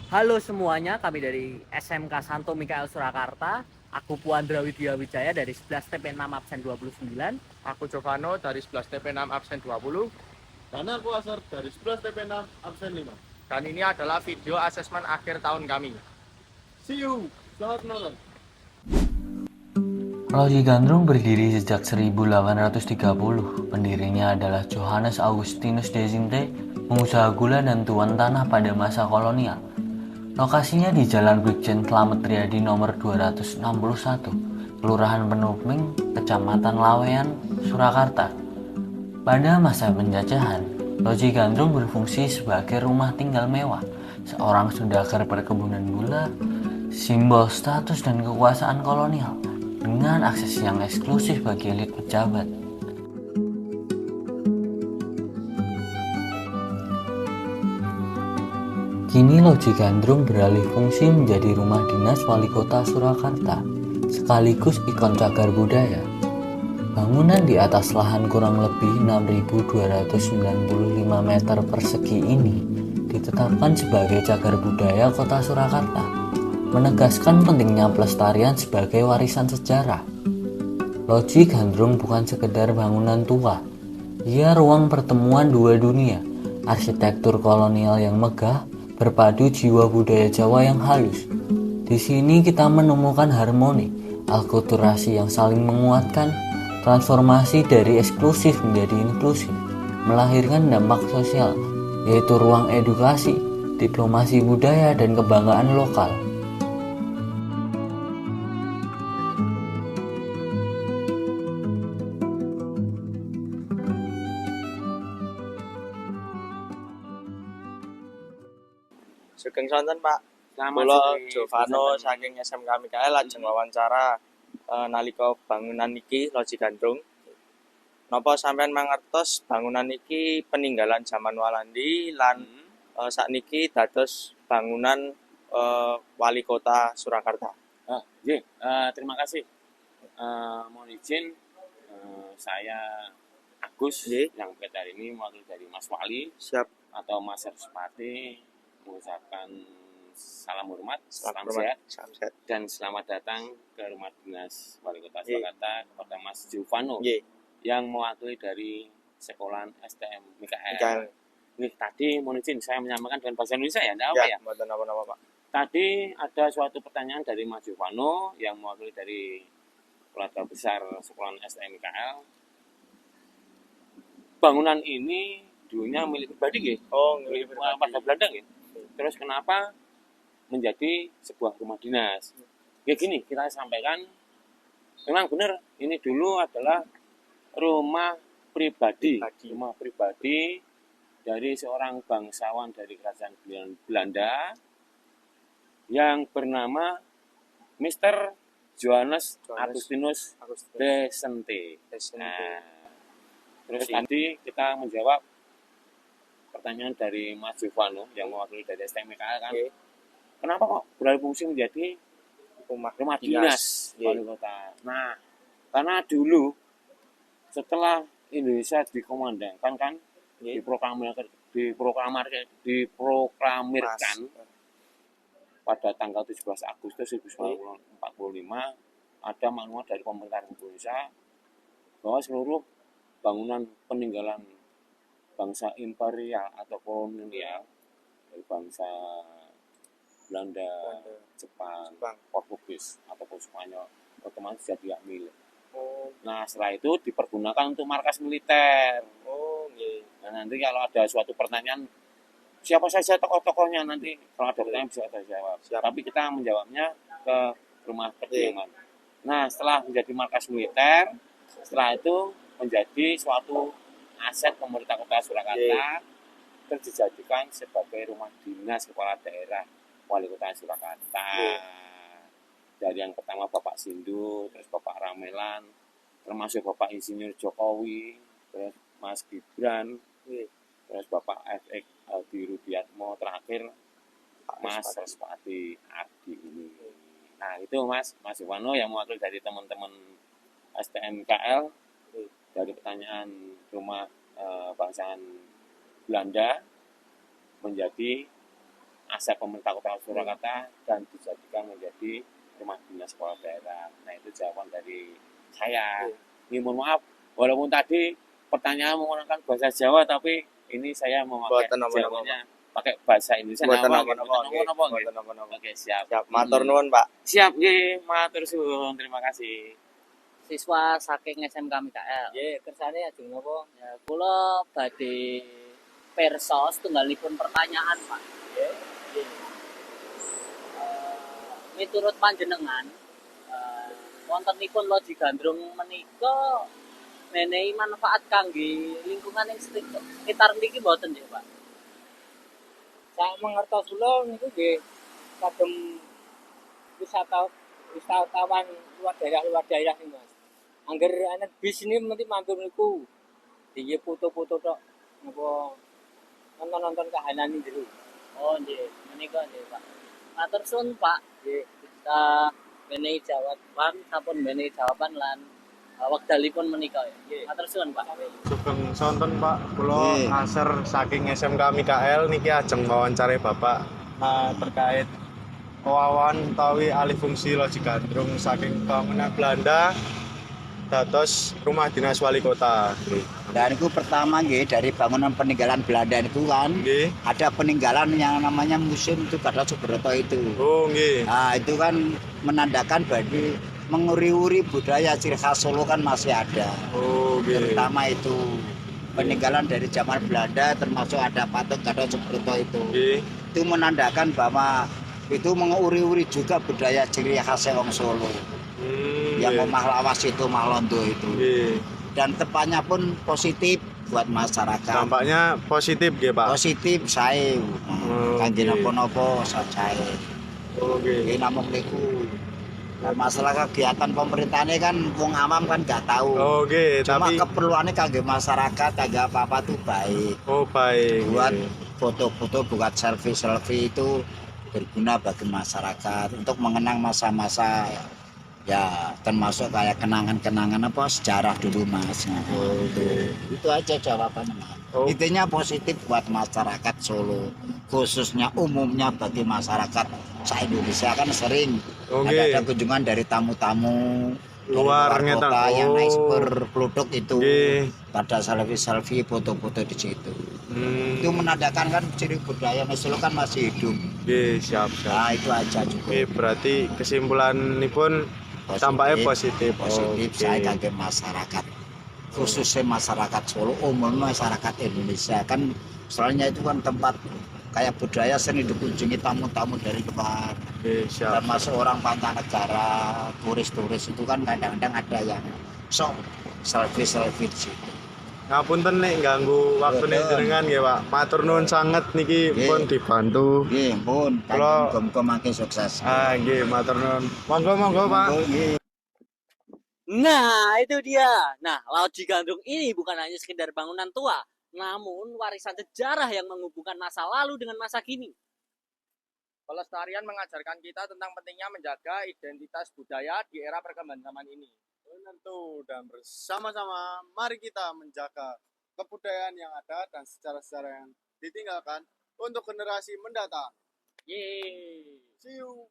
Halo semuanya, kami dari SMK Santo Mikael Surakarta. Aku Puandra Widya Wijaya dari 11 TP6 absen 29. Aku Jovano dari 11 TP6 absen 20. Dan aku Asar dari 11 TP6 absen 5. Dan ini adalah video asesmen akhir tahun kami. See you. Selamat menonton. Loji Gandrung berdiri sejak 1830. Pendirinya adalah Johannes Augustinus Desinte, pengusaha gula dan tuan tanah pada masa kolonial. Lokasinya di Jalan Brigjen Slamet Riyadi nomor 261, Kelurahan Penuping, Kecamatan Lawean, Surakarta. Pada masa penjajahan, Loji Gandrung berfungsi sebagai rumah tinggal mewah seorang saudagar perkebunan gula, simbol status dan kekuasaan kolonial, dengan akses yang eksklusif bagi elit pejabat. Kini Loji Gandrung beralih fungsi menjadi rumah dinas Wali Kota Surakarta, sekaligus ikon cagar budaya. Bangunan di atas lahan kurang lebih 6.295 meter persegi ini ditetapkan sebagai cagar budaya Kota Surakarta, menegaskan pentingnya pelestarian sebagai warisan sejarah. Loji Gandrung bukan sekedar bangunan tua, ia ruang pertemuan dua dunia, arsitektur kolonial yang megah, berpadu jiwa budaya Jawa yang halus. Di sini kita menemukan harmoni, alkulturasi yang saling menguatkan, transformasi dari eksklusif menjadi inklusif, melahirkan dampak sosial, yaitu ruang edukasi, diplomasi budaya, dan kebanggaan lokal. Sugeng sonten Pak. Selamat Kula sore, Jovano Bu Santen. saking SMK Mikael lajeng wawancara nalika bangunan iki Loji Gandrung. Napa sampean mangertos bangunan iki peninggalan zaman Walandi lan sakniki dados bangunan Wali Kota Surakarta. Nggih, terima kasih. Mohon izin, saya Agus Nggih. yang pada hari ini mewakili dari Mas Wali Siap. atau Mas Erspati mengucapkan salam hormat, salam Hormat. sehat, Salam sehat. dan selamat datang ke Rumah Dinas Wali Kota Nggih. Surakarta kepada Mas Jovano Nggih. yang mewakili dari Sekolahan STM Mikael. Mikael. Nggih, tadi mohon izin saya menyampaikan dengan bahasa Indonesia ya, enggak apa ya? Mboten napa-napa Pak. Tadi ada suatu pertanyaan dari Mas Jovano yang mewakili dari keluarga besar Sekolahan STM Mikael. Bangunan ini dulunya milik pribadi nggih, Oh, milik nggih. warga Belanda nggih. Terus kenapa menjadi sebuah rumah dinas? Ya gini, kita sampaikan memang benar ini dulu adalah rumah pribadi dari seorang bangsawan dari kerajaan Belanda yang bernama Mr. Johannes Augustinus Desente. Nah, terus tadi kita menjawab pertanyaan dari Mas Jovano yang mewakili dari STMK kan. Nggih. Kenapa kok beralih fungsi menjadi rumah dinas wali kota? Nah, karena dulu setelah Indonesia dikomandangkan kan, Nggih. diproklamirkan pada tanggal 17 Agustus 1945 ada maklumat dari pemerintah Indonesia bahwa seluruh bangunan peninggalan bangsa imperial atau kolonial dari bangsa Belanda, Jepang, Portugis ataupun Spanyol otomatis jadi hak milik. Nah, setelah itu dipergunakan untuk markas militer. Nggih. Nah, nanti kalau ada suatu pertanyaan siapa saja tokoh-tokohnya, nanti kalau ada pertanyaan bisa kita jawab. Siap. Tapi kita menjawabnya ke rumah kediaman. Nah, setelah menjadi markas militer, setelah itu menjadi suatu aset pemerintah Kota Surakarta, terus dijadikan sebagai rumah dinas kepala daerah Wali Kota Surakarta. Dari yang pertama Bapak Sindu, terus Bapak Ramelan, termasuk Bapak Insinyur Jokowi, terus Mas Gibran, terus Bapak FX Aldi Rudiatmo, terakhir Mas Respati Ardi ini. Nah, itu Mas Jovano yang mewakili dari teman-teman STMKL dari pertanyaan rumah bangsaan Belanda menjadi aset pemerintah Kota Surakarta dan dijadikan menjadi rumah dinas kepala daerah. Nah, itu jawaban dari saya. Ini mohon maaf, walaupun tadi pertanyaan menggunakan bahasa Jawa, tapi ini saya memakai Mboten napa-napa, jawabannya pakai bahasa Indonesia. Mboten Nah, napa-napa, mboten nggih. napa-napa, nggih. Mboten napa-napa. Oke, siap. Siap, matur nuwun, Pak. Siap, nggih, matur suwun. Terima kasih. Siswa saking SMK Mikael. Nggih, kersane ajeng napa? Ya, kula badhe pirsa setunggalipun pertanyaan, Pak. Nggih. Miturut panjenengan, wontenipun loji gandrung menika menehi manfaat kangge lingkungan ing sekitar niki mboten nggih, Pak? Sak mangertos kula niku nggih kagem wisatawan luar daerah nih Mas. Angger ana bis ini mesti mampir niku. Diye foto-foto tok napa nonton-nonton kahanan iki lho. Oh nggih, menika nggih, Pak. Matur suwun, Pak. Nggih, kita menehi jawaban sampun menehi jawaban lan wekdalipun menika. Nggih, matur suwun, Pak. Sugeng sonten Pak, kula aser saking SMK Mikael niki ajeng wawancare Bapak terkait wawan utawi alih fungsi loji gandrung saking bangunan Belanda dados rumah dinas wali kota. Dan itu pertama nggih dari bangunan peninggalan Belanda itu kan Nggih. ada peninggalan yang namanya museum itu Gatot Subroto itu. Oh nggih. Nah itu kan menandakan bagi menguri-uri budaya ciri khas Solo kan masih ada. Oh nggih. Terutama itu peninggalan dari zaman Belanda termasuk ada patung Gatot Subroto itu. Nggih. Itu menandakan bahwa itu menguri-uri juga budaya ciri khas wong Solo. Yang nggih. omah lawas itu, omah londo itu. Nggih. Dan tempatnya pun positif buat masyarakat. Dampaknya positif nggih, Pak. Positif sae. Kangge Oke. napa-napa sae. Oh nggih. Iki namung niku. Dan masalah kegiatan pemerintahnya kan wong awam kan nggak tahu. Oh nggih, Cuma tapi keperluannya kangge masyarakat, kangge apa-apa tuh baik. oh baik. Buat nggih. foto-foto, buat selfie-selfie itu berguna bagi masyarakat untuk mengenang masa-masa ya termasuk kayak kenangan-kenangan apa sejarah dulu Mas. Nah, itu aja jawabannya Mas. Oh. Intinya positif buat masyarakat Solo, khususnya umumnya bagi masyarakat se-Indonesia kan sering Oh ada nggih. kunjungan dari tamu-tamu Luar dari ngeten. kota yang naik Oh. berpeluduk itu Nggih. pada selfie-selfie, foto-foto di situ. Hmm. Itu menandakan kan ciri budaya Solo kan masih hidup. Nggih, siap. Nah itu aja Oke, cukup. berarti kesimpulanipun tampaknya positif. Positif Oke. saya kagem masyarakat, khususnya masyarakat Solo, umumnya masyarakat Indonesia kan soalnya itu kan tempat kayak budaya seni dikunjungi tamu-tamu dari luar, Oke, siap. termasuk orang mancanegara, turis-turis itu kan kadang-kadang ada yang sok selfie di situ. Ngapunten nek ganggu waktune Betul. jenengan nggih, Pak. Matur nuwun sanget niki Nggih. pun dibantu. Nggih, pun Kalau- muga-muga makin sukses. Nggih, matur nuwun. Monggo, Pak. Monggo, nggih. Nah, itu dia. Nah, loji gandrung ini bukan hanya sekedar bangunan tua, namun warisan sejarah yang menghubungkan masa lalu dengan masa kini. Pelestarian mengajarkan kita tentang pentingnya menjaga identitas budaya di era perkembangan zaman ini. Benar tuh, dan bersama-sama mari kita menjaga kebudayaan yang ada dan sejarah-sejarah yang ditinggalkan untuk generasi mendatang. Yeay. See you.